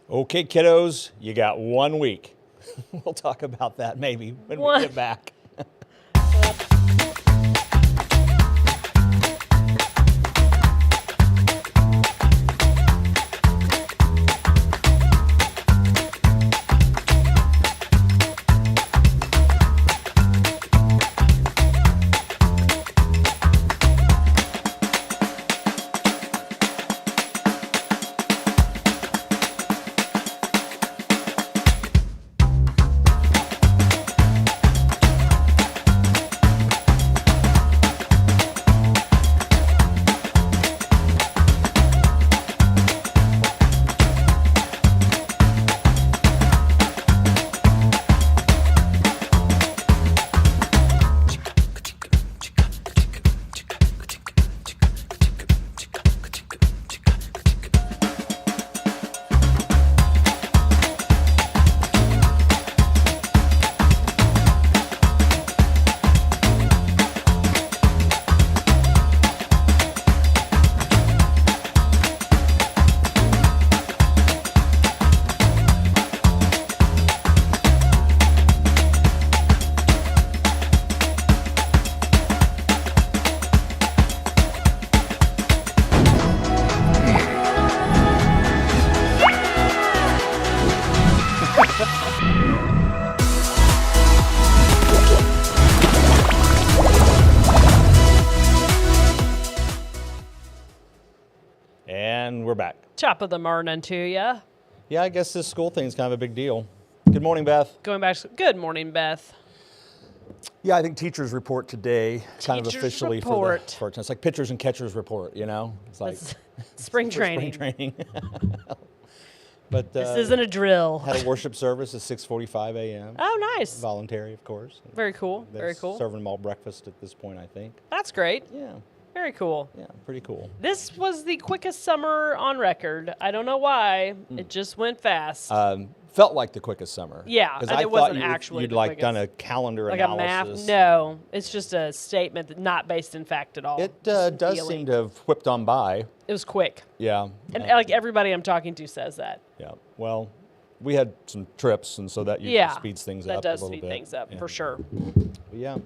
Okay, kiddos, you got 1 week. We'll talk about that maybe when we get back. And we're back. Top of the morning to you. Yeah, I guess this school thing is kind of a big deal. Good morning, Beth. Going back. Good morning, Beth. Yeah, I think teachers report today, kind of Teachers officially report. for it's like pitchers and catchers report. You know, it's like Spring training. Spring training. But This isn't a drill. had a worship service at 6:45 a.m. Oh, nice. Voluntary, of course. Very cool. They're Very cool. Serving them all breakfast at this point, I think. That's great. Yeah, Very cool. yeah, pretty cool. This was the quickest summer on record. I don't know why. It just went fast. Felt like the quickest summer. Yeah, 'Cause and I it thought wasn't you'd actually the like quickest. done a calendar like a analysis. math. No, it's just a statement that not based in fact at all. It Just does feeling. seem to have whipped on by. It was quick. Yeah. And like everybody I'm talking to says that. Yeah. Well, we had some trips, and so that usually Yeah. speeds things That up does a little speed bit. things up Yeah. for sure. But yeah,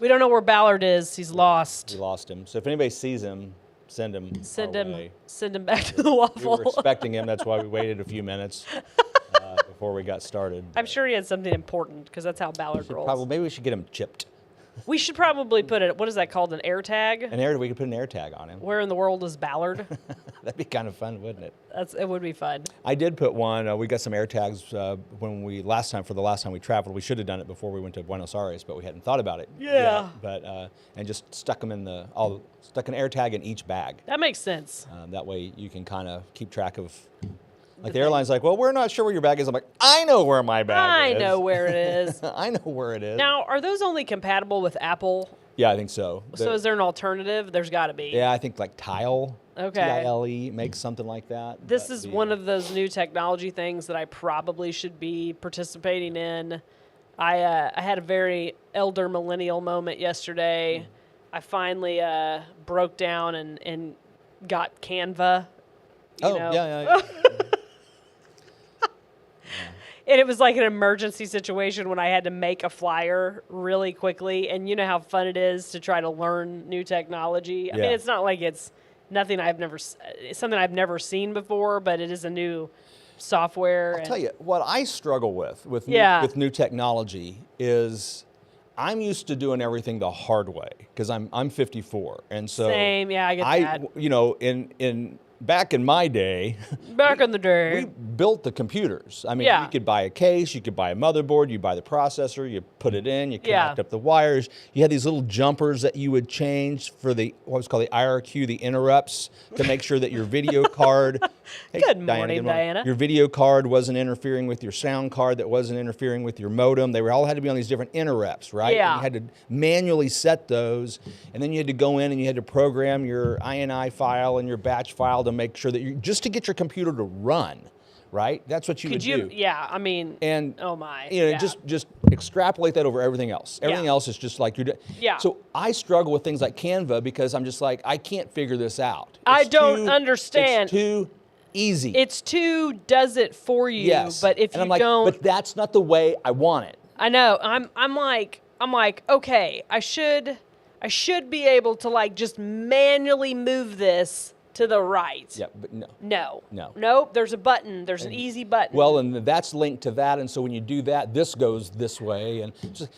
We don't know where Ballard is. He's lost. we lost him. So if anybody sees him, send him. Send our him. way. Send him back to the We waffle. were expecting him. That's why we waited a few minutes before we got started. I'm sure he had something important because that's how Ballard rolls. Probably, maybe we should get him chipped. We should probably put it. What is that called? An air tag? We could put an air tag on him. Where in the world is Ballard? That'd be kind of fun, wouldn't it? It would be fun. I did put one. We got some air tags when we the last time we traveled. We should have done it before we went to Buenos Aires, but we hadn't thought about it. Yeah. Yet. But and just stuck them stuck an air tag in each bag. That makes sense. That way you can kind of keep track of. Like the airline's like, well, we're not sure where your bag is. I'm like, I know where my bag is. I know where it is. I know where it is. Now, are those only compatible with Apple? Yeah, I think so. So is there an alternative? There's got to be. Yeah, I think like Tile. Okay. T-I-L-E makes something like that. This is one of those new technology things that I probably should be participating in. I had a very elder millennial moment yesterday. I finally broke down and got Canva. You know? Yeah. And it was like an emergency situation when I had to make a flyer really quickly. And you know how fun it is to try to learn new technology. I mean, it's not like it's something I've never seen before, but it is a new software. I'll tell you, what I struggle with new technology is I'm used to doing everything the hard way because I'm 54. And so Same, yeah, I get that. You know, back in my day, Back in the day. we built the computers. I mean, Yeah. you could buy a case, you could buy a motherboard, you buy the processor, you put it in, you Yeah. connect up the wires. You had these little jumpers that you would change for what was called the IRQ, the interrupts, to make sure that your video card. Hey, Good morning, Diana. Your video card wasn't interfering with your sound card, that wasn't interfering with your modem. They all had to be on these different interrupts, right? Yeah. And you had to manually set those, and then you had to go in and you had to program your INI file and your batch file to make sure that just to get your computer to run, right? That's what you would do. Yeah, I mean, And oh my. you know, yeah. just extrapolate that over everything else. Everything Yeah. else is just like Yeah. So I struggle with things like Canva because I'm just like, I can't figure this out. I It's don't too- understand. It's too easy. It's too does it for you. Yes. But if and you I'm like, don't, but that's not the way I want it. I know. I'm like, okay, I should be able to like just manually move this to the right. Yeah, but no. No. Nope. There's a button. There's an easy button. Well, and that's linked to that, and so when you do that, this goes this way, and just,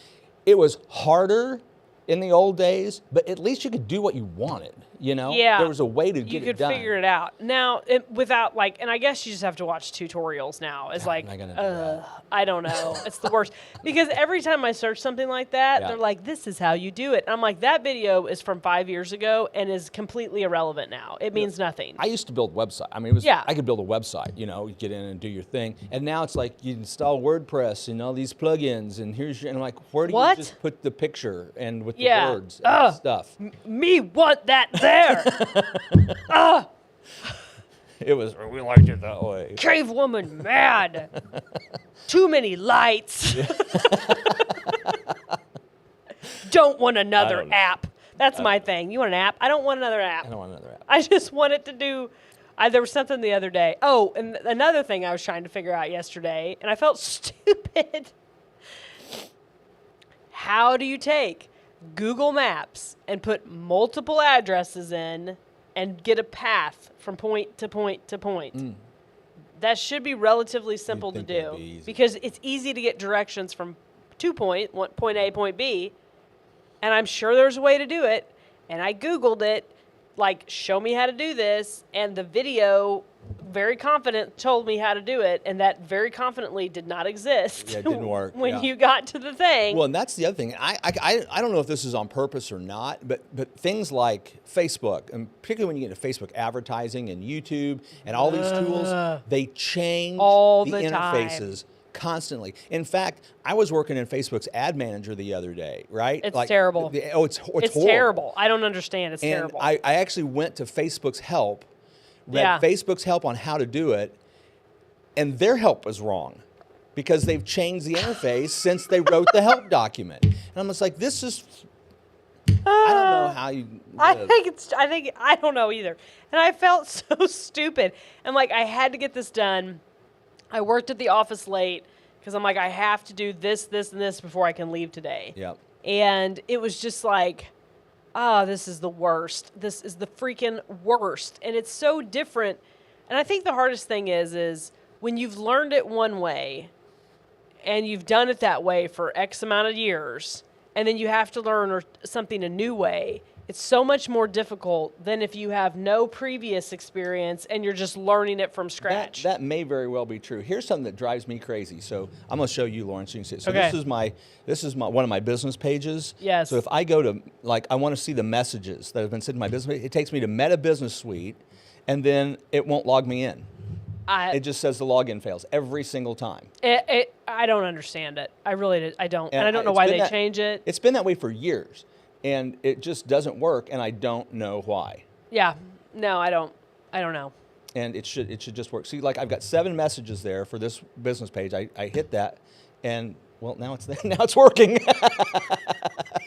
it was harder in the old days, but at least you could do what you wanted. You know, Yeah. there was a way to get you it could done. figure it out. Now, without like, and I guess you just have to watch tutorials now. It's like, am I gonna do that? I don't know. It's the worst. Because every time I search something like that, Yeah. they're like, this is how you do it. And I'm like, that video is from 5 years ago and is completely irrelevant now. It means nothing. I used to build websites. I mean, it was, Yeah. I could build a website, you know, you get in and do your thing. And now it's like you install WordPress and all these plugins, and here's your, and I'm like, where do What? you just put the picture and with the Yeah. words and stuff? Me want that there. It was, we liked it that way. Cave woman mad. Too many lights. Don't want another don't know. app. That's my thing. You want an app? I don't want another app. I don't want another app. I just want it to do. There was something the other day. Oh, and another thing I was trying to figure out yesterday, and I felt stupid. How do you take Google Maps and put multiple addresses in and get a path from point to point to point? That should be relatively simple to think that'd do be easy. because it's easy to get directions from point A, point B, and I'm sure there's a way to do it. And I Googled it, like, show me how to do this, and the video very confident told me how to do it, and that very confidently did not exist. Yeah, it didn't work, when yeah. you got to the thing. Well, and that's the other thing. I don't know if this is on purpose or not, but things like Facebook, and particularly when you get into Facebook advertising and YouTube and all these tools, they change All the the time. interfaces constantly. In fact, I was working in Facebook's ad manager the other day, right? It's terrible. It's horrible. terrible. I don't understand. It's And terrible. I actually went to Facebook's help, read Yeah. Facebook's help on how to do it, and their help was wrong because they've changed the interface since they wrote the help document. And I'm just like, this is, I don't know how you live. I don't know either. And I felt so stupid. And like, I had to get this done. I worked at the office late because I'm like, I have to do this, this, and this before I can leave today. Yep. And it was just like, oh, this is the worst. This is the freaking worst. And it's so different. And I think the hardest thing is when you've learned it one way and you've done it that way for X amount of years, and then you have to learn something a new way, it's so much more difficult than if you have no previous experience and you're just learning it from scratch. That may very well be true. Here's something that drives me crazy. So I'm going to show you, Lauren, so you can see it. So Okay. this is my one of my business pages. Yes. So if I go to, like, I want to see the messages that have been sent to my business page, it takes me to Meta Business Suite, and then it won't log me in. It just says the login fails every single time. I don't understand it. I really don't. And I don't know it's why been they change it. It's been that way for years, and it just doesn't work, and I don't know why. Yeah. No, I don't know. And it should just work. See, like, I've got 7 messages there for this business page. I hit that, and well, now it's now it's working.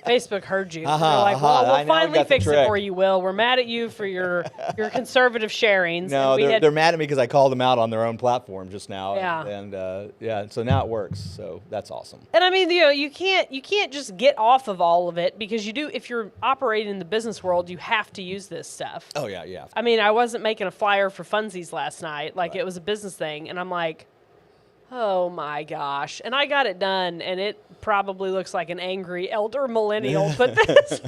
Facebook heard you. Uh-huh, They're like, uh-huh. well, I we'll now finally got the fix it trick. for you, Will. We're mad at you for your conservative sharings. No, and they're mad at me because I called them out on their own platform just now. Yeah. And so now it works. So that's awesome. And I mean, you can't just get off of all of it because if you're operating in the business world, you have to use this stuff. Oh yeah, yeah. I mean, I wasn't making a flyer for funsies last night. Like, it was a business thing. And I'm like, oh my gosh. And I got it done, and it probably looks like an angry elder millennial put this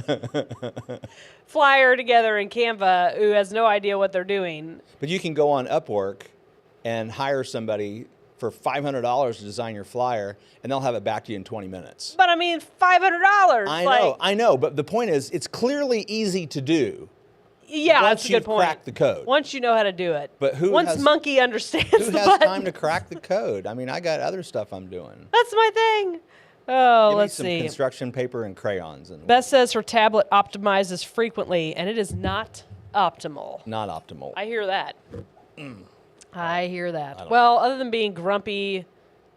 flyer together in Canva who has no idea what they're doing. But you can go on Upwork and hire somebody for $500 to design your flyer, and they'll have it back to you in 20 minutes. But I mean, $500. I know. But the point is, it's clearly easy to do. Yeah, once that's a good you've point. cracked the code. Once you know how to do it. But once Monkey understands who the has button. time to crack the code? I mean, I got other stuff I'm doing. That's my thing. Oh, Give let's me some see. construction paper and crayons. And Beth says her tablet optimizes frequently, and it is not optimal. not optimal. I hear that. I hear that. Well, other than being grumpy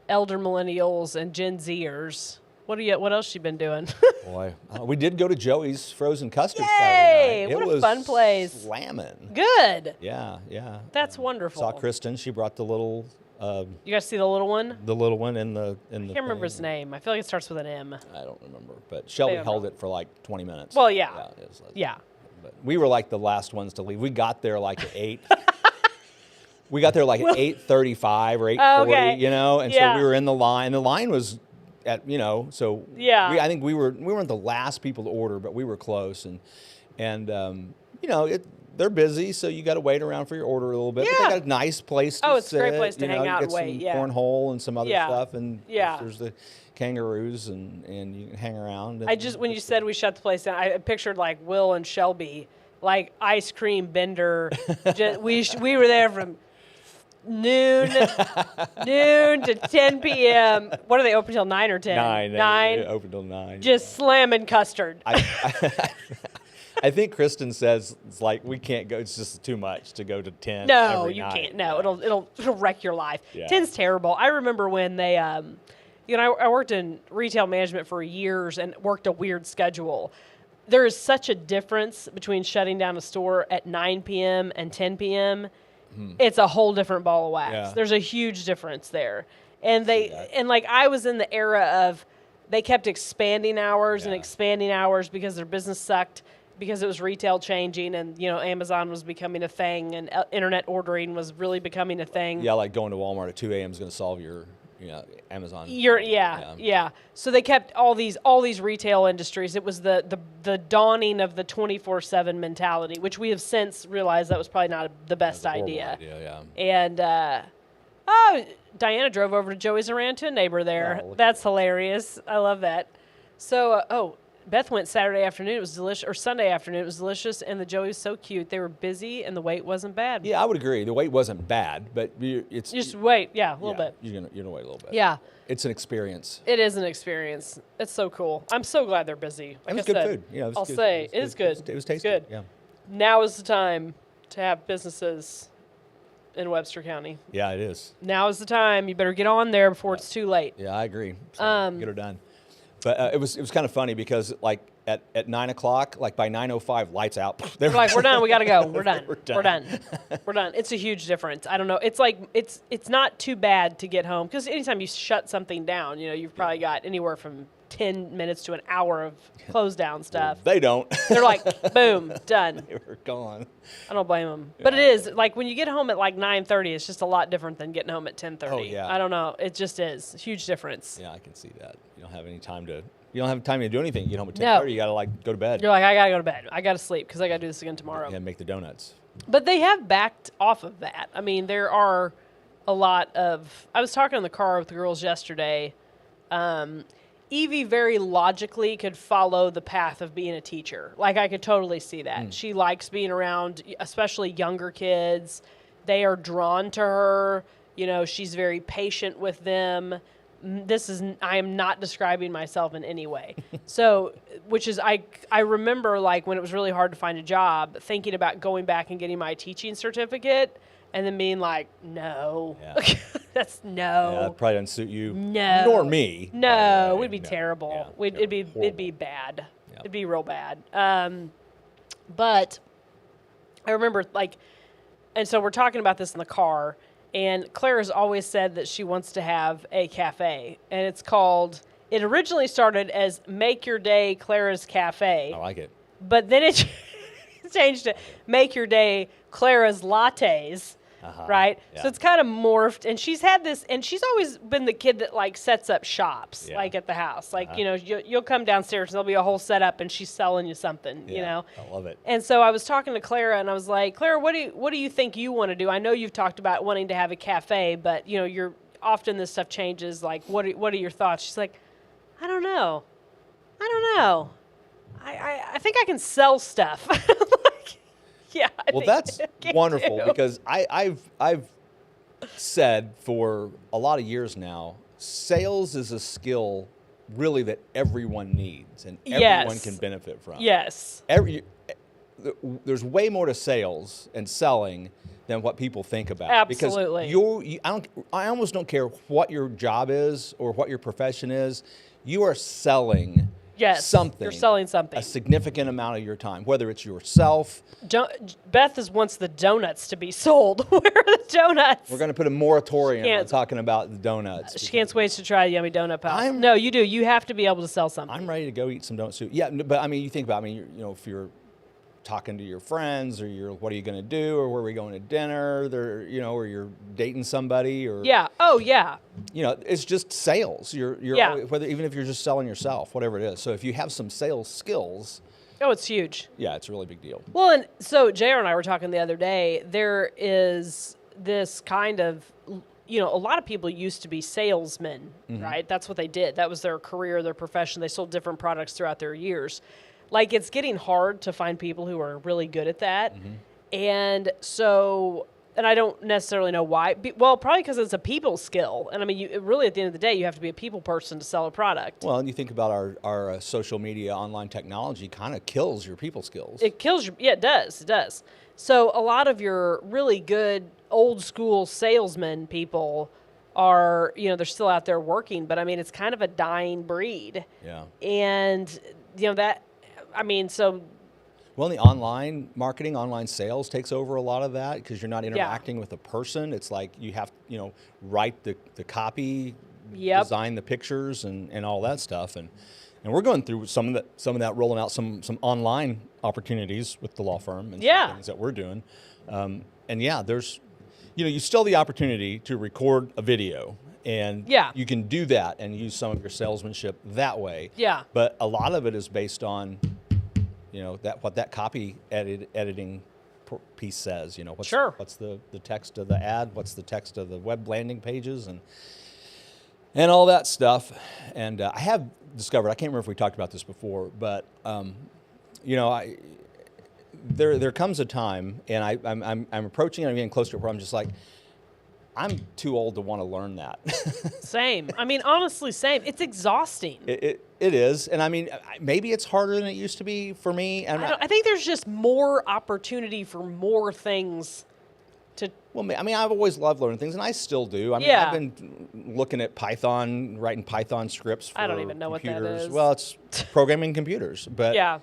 elder millennials and Gen Zers, What else you been doing? Boy, we did go to Joey's Frozen Custard Yay! Saturday night. What It a was fun place. slamming. Good. Yeah, yeah. That's wonderful. Saw Kristen. She brought the little You guys see the little one? one in the I can't remember his name. I feel like it starts with an M. I don't remember, but Shelby don't held know. it for like 20 minutes. Well, yeah. it was like- Yeah. But we were like the last ones to leave. We got there like at 8. We got there like at 8:35 or 8:40, okay. you know, and Yeah. so we were in the line. The line was at, you know, so Yeah. I think we weren't the last people to order, but we were close, and you know, they're busy, so you got to wait around for your order a little bit. But Yeah. they got a nice place to sit. Oh, it's a great place to you know, hang you out get and wait, some yeah. cornhole and some other Yeah. stuff, and Yeah. there's the kangaroos, and you can hang around. I just when you said we shut the place down, I pictured like Will and Shelby, like ice cream bender. We were there from noon to 10 p.m. What are they open till 9 or 10? 9. 9. They open till 9. Just slamming custard. I think Kristen says it's like we can't go. It's just too much to go to 10. No, every you night. can't. No, it'll wreck your life. Yeah. 10's terrible. I remember when they, I worked in retail management for years and worked a weird schedule. There is such a difference between shutting down a store at 9 p.m. and 10 p.m. It's a whole different ball of wax. Yeah. There's a huge difference there. And like I was in the era of they kept expanding hours and Yeah. expanding hours because their business sucked, because it was retail changing, and Amazon was becoming a thing, and internet ordering was really becoming a thing. Yeah, like going to Walmart at 2 a.m. is going to solve your Amazon. Yeah. So they kept all these retail industries. It was the dawning of the 24/7 mentality, which we have since realized that was probably not the best Horrible idea. Yeah. And Diana drove over to Joey's and ran to a neighbor there. Oh, look That's hilarious. I love that. So Beth went Saturday afternoon. It was delicious, or Sunday afternoon. It was delicious, and the Joey was so cute. They were busy, and the wait wasn't bad. Yeah, I would agree. The wait wasn't bad, but it's Just wait, a little bit. You're gonna wait a little bit. Yeah. It's an experience. It is an experience. It's so cool. I'm so glad they're busy. It was I good said, food. Yeah, it was I'll good. say It was it is good. It was It's tasty. good. Yeah. Now is the time to have businesses in Webster County. Yeah, it is. Now is the time. You better get on there before it's too late. Yeah, I agree. So get her done. But it was kind of funny because like at 9 o'clock, like by 9:05, lights out. We're like, we're done. We gotta go. We're done. We're We're done. We're done. It's a huge difference. I don't know. It's like it's not too bad to get home, because anytime you shut something down, you've probably got anywhere from 10 minutes to an hour of close down stuff. They don't. They're like, boom, done. They were gone. I don't blame them. But it is like when you get home at like 9:30, it's just a lot different than getting home at 10:30. Oh, yeah. I don't know. It just is huge difference. Yeah, I can see that. You don't have any time to. You don't have time to do anything. You get home at 10:30. No. You gotta like go to bed. You're like, I gotta go to bed. I gotta sleep because I gotta do this again tomorrow. And make the donuts. But they have backed off of that. I mean, there are a lot of. I was talking in the car with the girls yesterday. Evie very logically could follow the path of being a teacher. Like, I could totally see that. She likes being around, especially younger kids. They are drawn to her. She's very patient with them. I am not describing myself in any way. So, which is, I remember, like, when it was really hard to find a job, thinking about going back and getting my teaching certificate, and then being like, no. Yeah. That's Yeah, no. that probably doesn't suit you. No. Nor me. No, By we'd the be way. terrible. Yeah, It'd be horrible. bad. Yeah. It'd be real bad. But I remember, like, and so we're talking about this in the car, and Clara's always said that she wants to have a cafe, and it originally started as Make Your Day Clara's Cafe, I like it. but then it changed to Make Your Day Clara's Lattes. Right? Yeah. So it's kind of morphed, and she's had this, and she's always been the kid that like sets up shops, Yeah. like at the house. Like, you'll come downstairs and there'll be a whole setup and she's selling you something, I love it. And so I was talking to Clara and I was like, Clara, what do you think you want to do? I know you've talked about wanting to have a cafe, but you're often this stuff changes. Like, what are your thoughts? She's like, I don't know. I think I can sell stuff. Yeah. Well, that's wonderful because I've said for a lot of years now, sales is a skill really that everyone needs and everyone Yes. can benefit from. Yes. There's way more to sales and selling than what people think about. Absolutely. Because I almost don't care what your job is or what your profession is. You are selling Yes, something. you're selling something. A significant amount of your time, whether it's yourself. Beth wants the donuts to be sold. Where are the donuts? We're going to put a moratorium on Can't- talking about the donuts. She can't wait to try Yummy Donut Pal. I'm- No, you do. You have to be able to sell something. I'm ready to go eat some donuts too. Yeah, but I mean, you think about, if you're talking to your friends, or what are you going to do, or where are we going to dinner, or you're dating somebody, or Yeah. Oh, yeah. it's just sales. You're Yeah. even if you're just selling yourself, whatever it is. So if you have some sales skills, Oh, it's huge. yeah, it's a really big deal. Well, and so JR and I were talking the other day. There is this kind of, a lot of people used to be salesmen, right? That's what they did. That was their career, their profession. They sold different products throughout their years. Like, it's getting hard to find people who are really good at that. And so, and I don't necessarily know why. Well, probably because it's a people skill. And I mean, really, at the end of the day, you have to be a people person to sell a product. Well, and you think about our social media, online technology kind of kills your people skills. It kills you. Yeah, it does. It does. So a lot of your really good old school salesman people are, they're still out there working. But I mean, it's kind of a dying breed. Yeah. And, so Well, the online marketing, online sales takes over a lot of that because you're not interacting with a person. It's like you have, write the copy, Yep. design the pictures, and all that stuff. And we're going through some of that, rolling out some online opportunities with the law firm and some things that we're doing. There's, you still have the opportunity to record a video. And you can do that and use some of your salesmanship that way. Yeah. But a lot of it is based on, what that copy editing piece says. What's the text of the ad? What's the text of the web landing pages and all that stuff. And I have discovered, I can't remember if we talked about this before, but there comes a time, and I'm approaching it. I'm getting closer to where I'm just like, I'm too old to want to learn that. Same. I mean, honestly, same. It's exhausting. It is. And I mean, maybe it's harder than it used to be for me. I think there's just more opportunity for more things to. Well, I mean, I've always loved learning things, and I still do. I mean, Yeah. I've been looking at Python, writing Python scripts for I don't even know computers. what that is. Well, it's programming computers. But Yeah.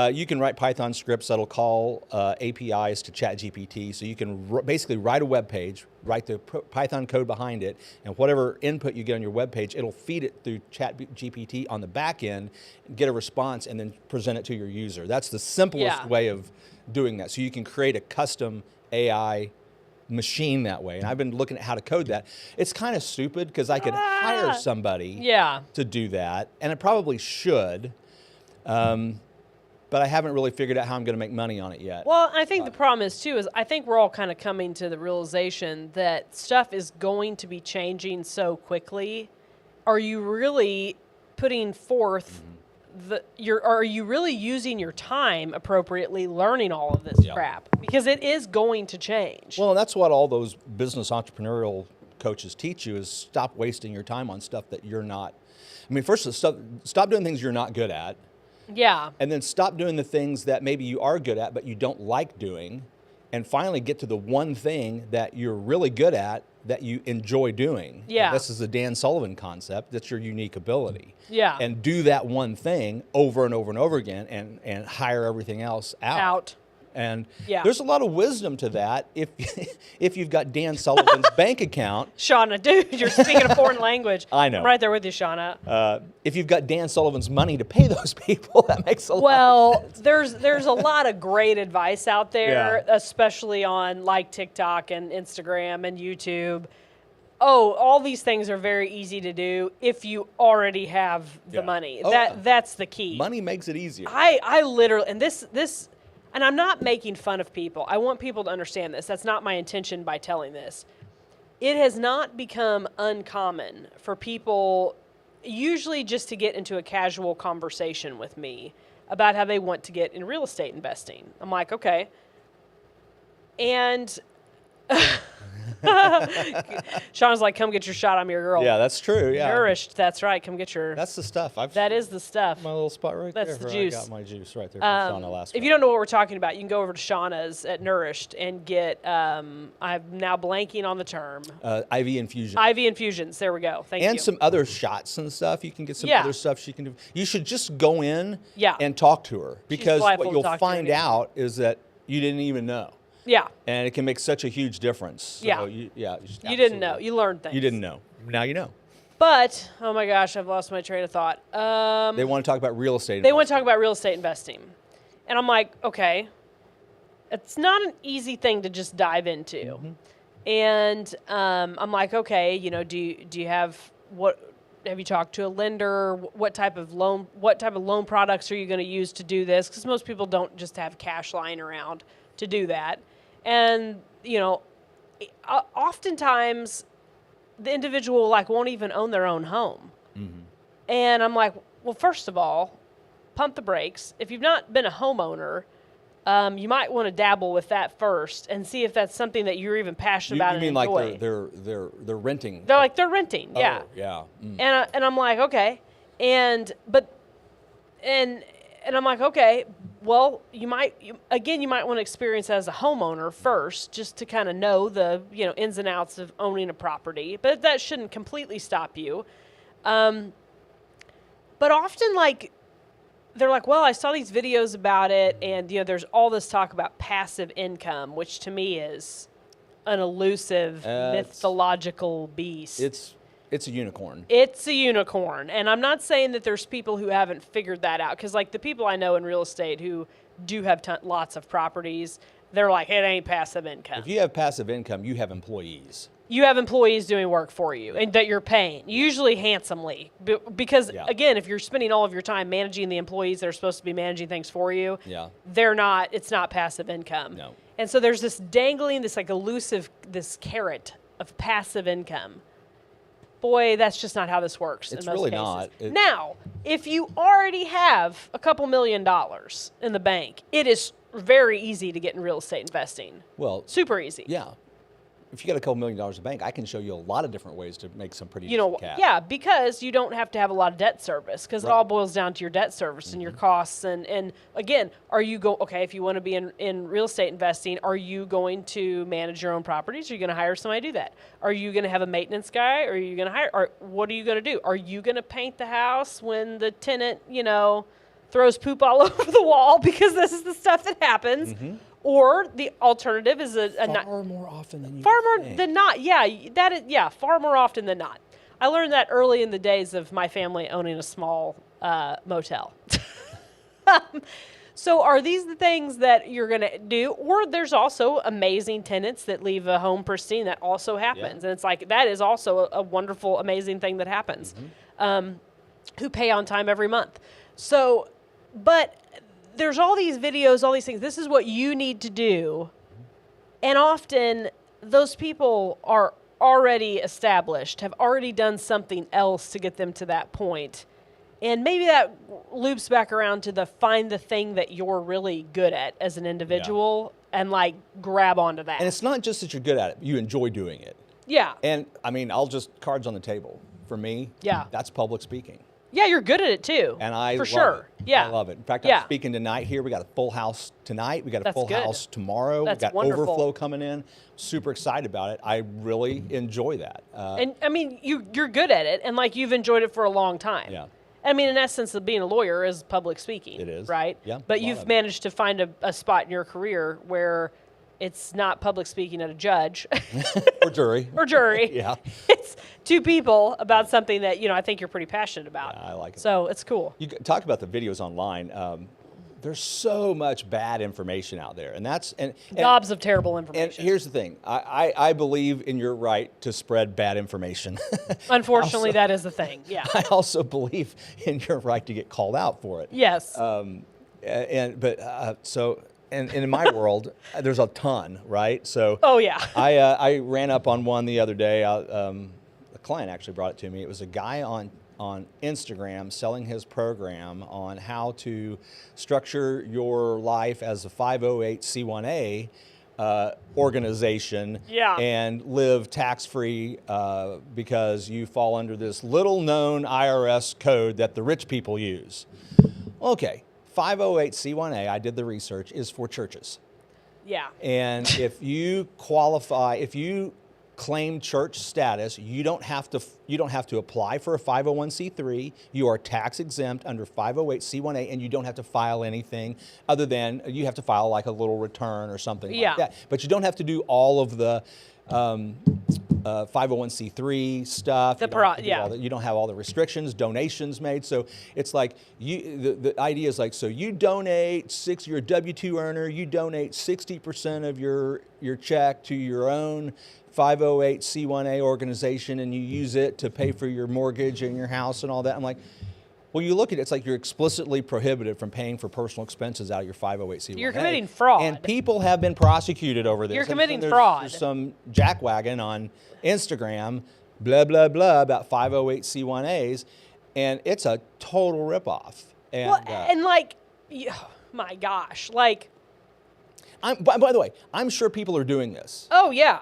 you can write Python scripts that'll call APIs to ChatGPT. So you can basically write a web page, write the Python code behind it, and whatever input you get on your web page, it'll feed it through ChatGPT on the back end, get a response, and then present it to your user. That's the simplest way of doing that. So you can create a custom AI machine that way. And I've been looking at how to code that. It's kind of stupid because I could hire somebody to do that, and I probably should. But I haven't really figured out how I'm going to make money on it yet. Well, I think the problem is, too, is I think we're all kind of coming to the realization that stuff is going to be changing so quickly. Are you really putting forth are you really using your time appropriately learning all of this crap? Because it is going to change. Well, and that's what all those business entrepreneurial coaches teach you is stop wasting your time on stuff that you're not. I mean, first, stop doing things you're not good at. Yeah. And then stop doing the things that maybe you are good at but you don't like doing, and finally get to the one thing that you're really good at that you enjoy doing. Yeah. This is the Dan Sullivan concept. That's your unique ability. Yeah. And do that one thing over and over and over again, and hire everything else out. And there's a lot of wisdom to that if you've got Dan Sullivan's bank account. Shauna, dude, you're speaking a foreign language. I know. I'm right there with you, Shauna. If you've got Dan Sullivan's money to pay those people, that makes a lot of sense. There's a lot of great advice out there, especially on like TikTok and Instagram and YouTube. Oh, all these things are very easy to do if you already have the money. That's the key. Money makes it easier. I literally, and this, and I'm not making fun of people. I want people to understand this. That's not my intention by telling this. It has not become uncommon for people, usually just to get into a casual conversation with me about how they want to get in real estate investing. I'm like, okay. And Sean's like, come get your shot. I'm your girl. Yeah, that's true. Yeah. Nourished. That's right. Come get your. That's the stuff. That is the stuff. my little spot right That's there. the where juice. I got my juice right there from Shauna last If week. you don't know what we're talking about, you can go over to Shauna's at Nourished and get, I'm now blanking on the term. IV infusion. IV infusions. There we go. Thank you. And some other shots and stuff. You can get some Yeah. other stuff she can do. You should just go in Yeah. and talk to her, because delightful what to you'll talk to her, find yeah. out is that you didn't even know. Yeah. And it can make such a huge difference. So Yeah. You just You didn't know. absolutely- You learned things. You didn't know. Now you know. But, oh my gosh, I've lost my train of thought. They want to talk about real estate. They want to talk about real estate investing. And I'm like, okay, it's not an easy thing to just dive into. Mm-hmm. And I'm like, okay, you know, do you have have you talked to a lender? What type of loan products are you going to use to do this? Because most people don't just have cash lying around to do that. And, you know, oftentimes the individual won't even own their own home. Mm-hmm. And I'm like, well, first of all, pump the brakes. If you've not been a homeowner, you might want to dabble with that first and see if that's something that you're even passionate about You mean and like enjoy. they're renting? They're renting, yeah. Oh, yeah. Mm. And I'm like, okay, and I'm like, okay, well, you might want to experience as a homeowner first, just to kind of know the ins and outs of owning a property, but that shouldn't completely stop you. But often, they're like, well, I saw these videos about it, and there's all this talk about passive income, which to me is an elusive, mythological beast. It's a unicorn. It's a unicorn. And I'm not saying that there's people who haven't figured that out. Because, the people I know in real estate who do have lots of properties, they're like, it ain't passive income. If you have passive income, you have employees. You have employees doing work for you and that you're paying, usually handsomely. Because, Yeah. again, if you're spending all of your time managing the employees that are supposed to be managing things for you, Yeah. it's not passive income. No. And so there's this dangling, this elusive, this carrot of passive income. Boy, that's just not how this works It's in most really cases. not. Now, if you already have a couple $1 million in the bank, it is very easy to get in real estate investing. Well, Super easy. yeah. If you got a couple $1 million in the bank, I can show you a lot of different ways to make some pretty decent cash. Yeah, because you don't have to have a lot of debt service, because it all boils down to your debt service and your costs. And again, if you want to be in real estate investing, are you going to manage your own properties? Are you going to hire somebody to do that? Are you going to have a maintenance guy? Or are you going to hire, or what are you going to do? Are you going to paint the house when the tenant, throws poop all over the wall? Because this is the stuff that happens. Mm-hmm. Or the alternative is Far more often than you far would more think. than not. Yeah, far more often than not. I learned that early in the days of my family owning a small motel. So are these the things that you're going to do? Or there's also amazing tenants that leave a home pristine. That also happens. Yeah. And it's that is also a wonderful, amazing thing that happens. Who pay on time every month. So, but there's all these videos, all these things. This is what you need to do. And often those people are already established, have already done something else to get them to that point. And maybe that loops back around to find the thing that you're really good at as an individual and grab onto that. And it's not just that you're good at it, you enjoy doing it. Yeah. And cards on the table. For me, that's public speaking. Yeah, you're good at it too. And I love sure. it. Yeah. I love it. In fact, Yeah. I'm speaking tonight here. We got a full house tonight. We got a That's full good. house tomorrow. That's we got wonderful. overflow coming in. Super excited about it. I really enjoy that. And I mean, you're good at it, and you've enjoyed it for a long time. Yeah. I mean, in essence, of being a lawyer is public speaking. It is. Right? Yeah, But a lot you've of it. managed to find a spot in your career where it's not public speaking at a judge or jury. or jury. Yeah. It's two people about something that, I think you're pretty passionate about. Yeah, I like it. So it's cool. You talk about the videos online. There's so much bad information out there, and Gobs of terrible And information. here's the thing: I believe in your right to spread bad information. Unfortunately, that is the thing. Yeah. I also believe in your right to get called out for it. Yes. And in my world, there's a ton, right? So Oh, yeah. I ran up on one the other day. A client actually brought it to me. It was a guy on Instagram selling his program on how to structure your life as a 508c1a organization Yeah. and live tax-free because you fall under this little-known IRS code that the rich people use. Okay, 508c1a, I did the research, is for churches. Yeah. And if you qualify, if you claim church status, you don't have to apply for a 501c3. You are tax exempt under 508c1a, and you don't have to file anything other than you have to file like a little return or something like that. But you don't have to do all of the 501c3 stuff. You don't have all the restrictions, donations made. So it's like the idea is like, so you donate you're a W-2 earner, you donate 60% of your check to your own 508c1a organization, and you use it to pay for your mortgage and your house and all that. I'm like, well, you look at it, it's like you're explicitly prohibited from paying for personal expenses out of your 508c1a. You're committing fraud. And people have been prosecuted over this. You're committing fraud. There's some jackwagon on Instagram, blah, blah, blah, about 508c1as, and it's a total ripoff. And, my gosh, like... By the way, I'm sure people are doing this. Oh, yeah.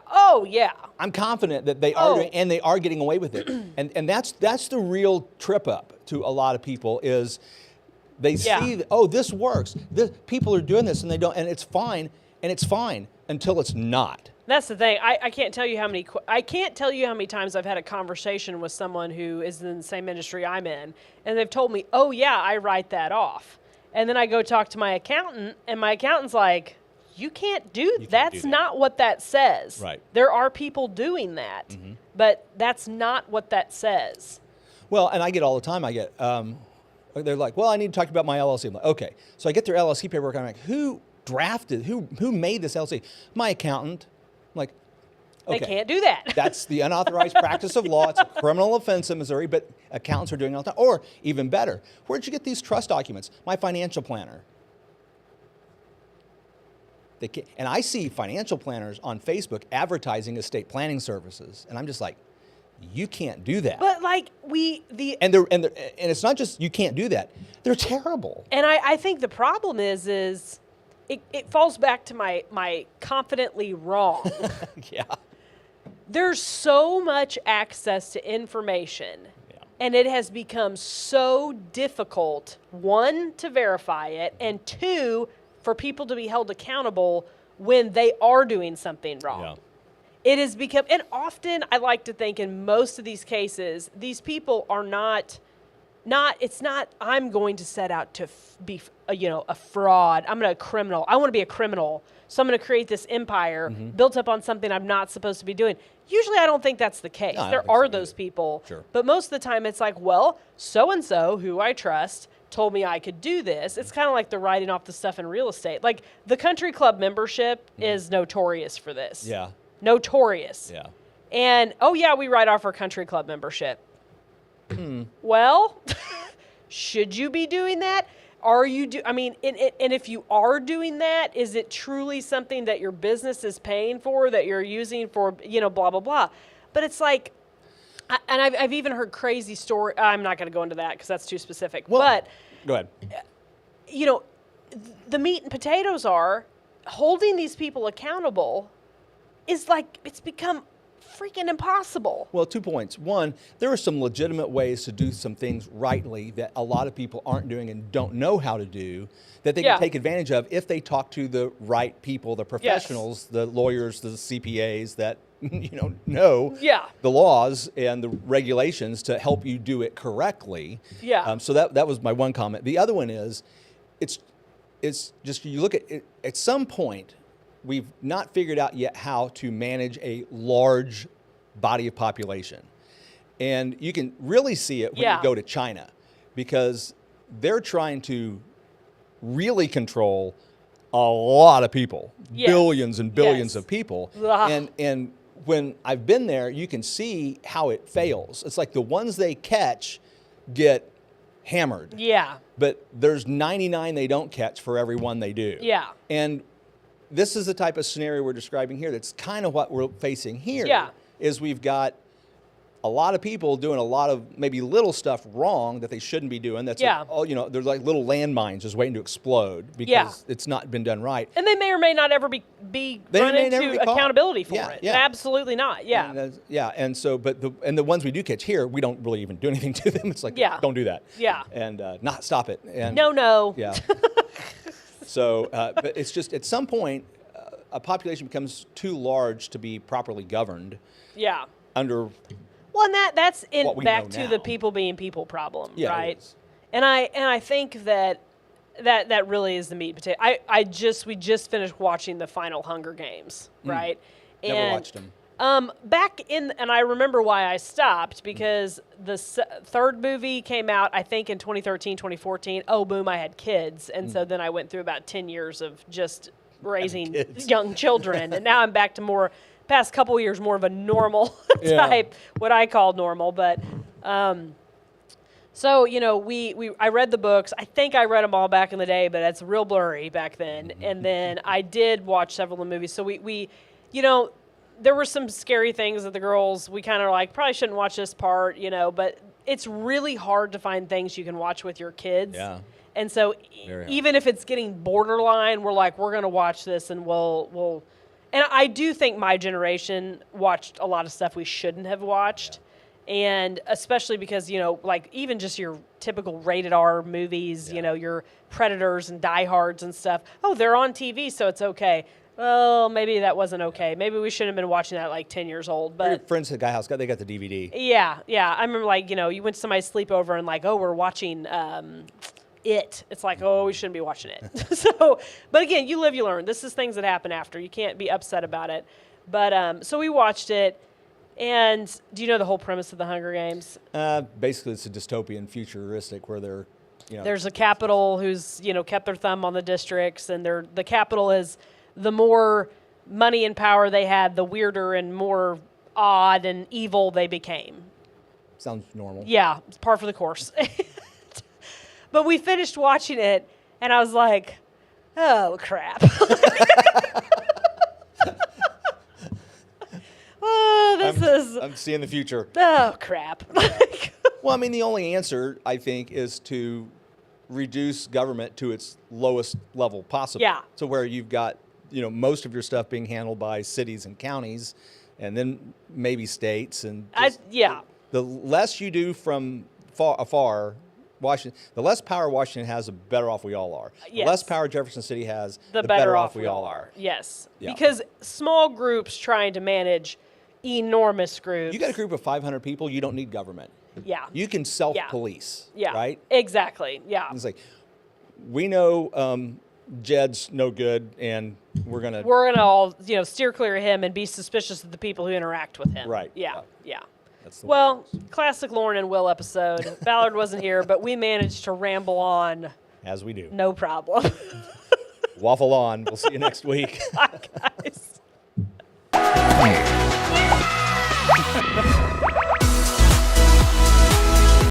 I'm confident that they are doing, and they are getting away with it. And that's the real trip up to a lot of people is they see, this works. People are doing this, and they don't, and it's fine until it's not. That's the thing. I can't tell you how many times I've had a conversation with someone who is in the same industry I'm in, and they've told me, "Oh yeah, I write that off," and then I go talk to my accountant, and my accountant's like, "You can't do that. That's not what that says. Right. There are people doing that, but that's not what that says." Well, and I get all the time. They're like, "Well, I need to talk about my LLC." I'm like, "Okay." So I get their LLC paperwork. I'm like, "Who made this LLC?" My accountant. I'm like, okay. They can't do that. That's the unauthorized practice of law. It's a criminal offense in Missouri, but accountants are doing it all the time. Or even better, where'd you get these trust documents? My financial planner. And I see financial planners on Facebook advertising estate planning services, and I'm just like, you can't do that. But like and it's not just you can't do that; they're terrible. And I think the problem is it falls back to my confidently wrong. Yeah. There's so much access to information, and it has become so difficult, one, to verify it, and two, for people to be held accountable when they are doing something wrong. Yeah. It has become, and often I like to think in most of these cases, these people are it's not, I'm going to set out to be a fraud. I want to be a criminal. So I'm going to create this empire built up on something I'm not supposed to be doing. Usually I don't think that's the case. No, there are those people. Sure. But most of the time it's like, well, so-and-so who I trust told me I could do this. It's kind of like the writing off the stuff in real estate. Like the country club membership is notorious for this. Yeah. Notorious. Yeah. And, we write off our country club membership. Well, should you be doing that? And if you are doing that, is it truly something that your business is paying for, that you're using for, blah, blah, blah. But it's like, and I've even heard crazy story. I'm not going to go into that because that's too specific. Well, but go ahead. The meat and potatoes are holding these people accountable is like, it's become freaking impossible. Well, 2 points. One, there are some legitimate ways to do some things rightly that a lot of people aren't doing and don't know how to do that they can take advantage of if they talk to the right people, the professionals, the lawyers, the CPAs that know the laws and the regulations to help you do it correctly. Yeah. So that was my one comment. The other one is, it's just you look at some point. We've not figured out yet how to manage a large body of population. And you can really see it when you go to China because they're trying to really control a lot of people, billions and billions of people. And when I've been there, you can see how it fails. It's like the ones they catch get hammered. Yeah. But there's 99 they don't catch for every one they do. Yeah. And this is the type of scenario we're describing here. That's kind of what we're facing here. Yeah. Is we've got a lot of people doing a lot of maybe little stuff wrong that they shouldn't be doing. That's Yeah. all, there's like little landmines just waiting to explode because Yeah. it's not been done right. And they may or may not ever be They run may never into be caught. accountability for Yeah, it. yeah. Absolutely not. Yeah. And so, but the ones we do catch here, we don't really even do anything to them. It's like, Yeah. don't do that. Yeah. And not stop it. And No. Yeah. So, but it's just at some point, a population becomes too large to be properly governed Yeah. under. Well, and that's What we back know to now. the people being people problem, Yeah, it right? is. And I think that really is the meat and potato. We just finished watching the final Hunger Games, right? Never watched them. Back in, and I remember why I stopped, because the third movie came out, I think, in 2013, 2014. Oh, boom, I had kids. And so then I went through about 10 years of just raising kids. young children. And now I'm back to past couple years, more of a normal Yeah. type, what I call normal. But, so, I read the books. I think I read them all back in the day, but it's real blurry back then. And then I did watch several of the movies. So we there were some scary things that the girls, we kind of like, probably shouldn't watch this part, but it's really hard to find things you can watch with your kids. Yeah. And so Very hard. even if it's getting borderline, we're like, we're going to watch this and we'll, and I do think my generation watched a lot of stuff we shouldn't have watched. Yeah. And especially because, like even just your typical rated R movies, your Predators and Diehards and stuff. Oh, they're on TV, so it's okay. Well, maybe that wasn't okay. Maybe we shouldn't have been watching that at like 10 years old. Your But friends at the guy house, they got the DVD. yeah. I remember like, you went to somebody's sleepover and like, oh, we're watching It. It's like, oh, we shouldn't be watching it. So, but again, you live, you learn. This is things that happen after. You can't be upset about it. But so we watched it. And do you know the whole premise of the Hunger Games? Basically, it's a dystopian futuristic where they're, There's a capital who's, kept their thumb on the districts, and the capital is the more money and power they had, the weirder and more odd and evil they became. sounds normal. Yeah, it's par for the course. But we finished watching it, and I was like, oh, crap. I'm seeing the future. Oh, crap. Well, I mean, the only answer, I think, is to reduce government to its lowest level possible. Yeah. So where you've got, most of your stuff being handled by cities and counties, and then maybe states. And Yeah. The less you do from afar, Washington, the less power Washington has, the better off we all are. Yes. The less power Jefferson City has, The better off we all are. Yes. Yeah. Because small groups trying to manage enormous groups. You got a group of 500 people, you don't need government. Yeah. You can self-police, Yeah. right? Exactly. Yeah. It's like, we know Jed's no good, and we're going to... We're going to all, steer clear of him and be suspicious of the people who interact with him. Right. Yeah. Yeah. That's the Well, classic Lauren and Will episode. Ballard wasn't here, but we managed to ramble on. As we do. No problem. Waffle on. We'll see you next week. Bye, guys.